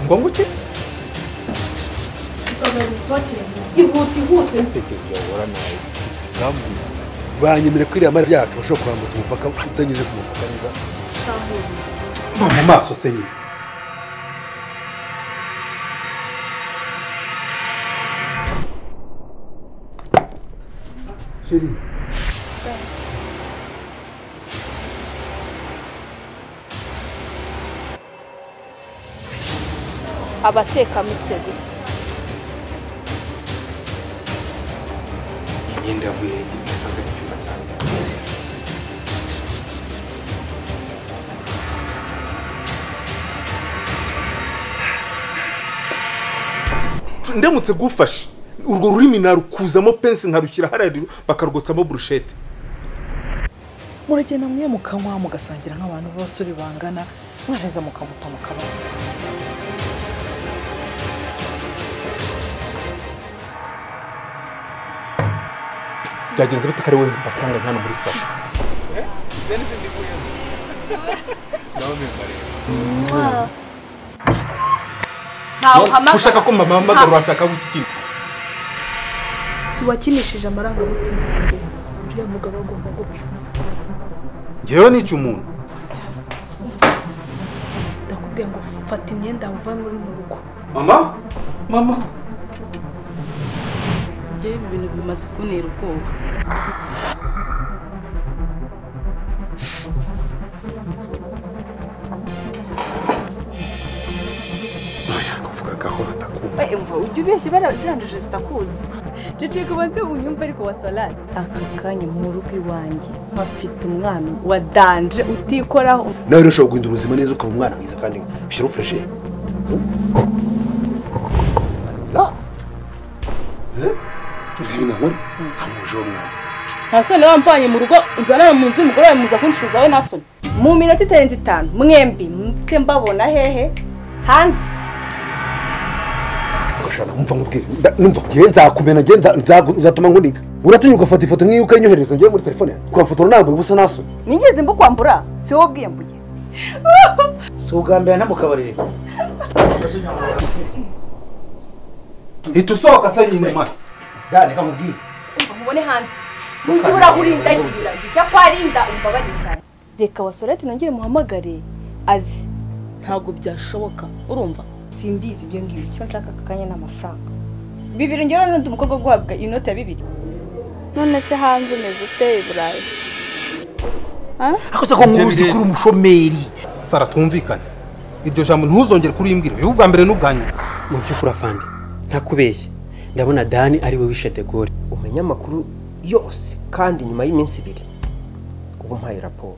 ngo nguki ihute tekezo yahora nawe ngambwira banyemere kwiriya mara byacu bashobora kurambutsa umupaka utanyuze ku mupaka neza mu maso se nyine Sheri abateka mitwe gusa imyenda yavuye yasanze ku cyumba cyanjye ndemutse gufasha urwo rurimi narukuzamo pensi nkarukira harariro bakarugotsamo brushette muragenda mwe mukanywa mugasangira nk'abantu b'abasore bangana mwareza mukamuta mukabana byagenze bite kare we basanga hano muri salo Denise ndikuye nawe mbare ushaka ko mama mpamagara urashaka guki kintu si wakinishije amarangamutima yanjye uriya mugabo agomba gupfa ngewe nica umuntu ndakubwiye ngo fata imyenda uva muri mu rugo mama njyewe ibi bintu bimaze kuntera ubwoba kuvuga gahoro atakumva umva ujye ubeshye barazirangije zitakuzi cece kubanze unyumva ariko wa salade aka kanya mu rugo iwanjye hafite umwana wa danje utikoraho nawe urashobora guhindura ubuzima neza ukaba umwana mwiza kandi ushyira ufreshe uzi ibintu nkora amuje uwo mwana ntasone wamvanye mu rugo unzanana mu nzu y'umugore wawe muza kunshiza we nasone mu minota itarenze 5 mwembi mke mbabona hehe hanze gashana umva nkubwire numva ngiye nzakumena ngiye nzatuma nkuniga uratunyuka ugafata ifoto nk'iyo ukanyohereza ngiye muri telefone yanjye kwamfotora ntabwo ubusa naso nigeze mbo kwambura si wowe bwiyambuye si ugambira ntamukabarire hita usohoka se nyine mwana dani kamubwire mubone hanze ujye urahurindagira ujya kwarinda umbabarire cyane reka wasorete nongere muhamagare azi ntabwo byashoboka urumva simbizi ibyo ngibyo icyo nshaka akanya n'amafaranga 2 ngero n'undi umukobwa guhabwa inota ya 2 none se hanze meze uteye burayi ako se ko nkuzi kuri umushomeri sara twumvikane iryo jambo ntuzongere kuri imbwira bibu bwa mbere n'ubwanyuma mu by'ukuri afande ntakubeshye ndabona Dani ari we wishe de Gaulle umenya amakuru yose kandi nyuma y'iminsi 2 ubu mpaye raporo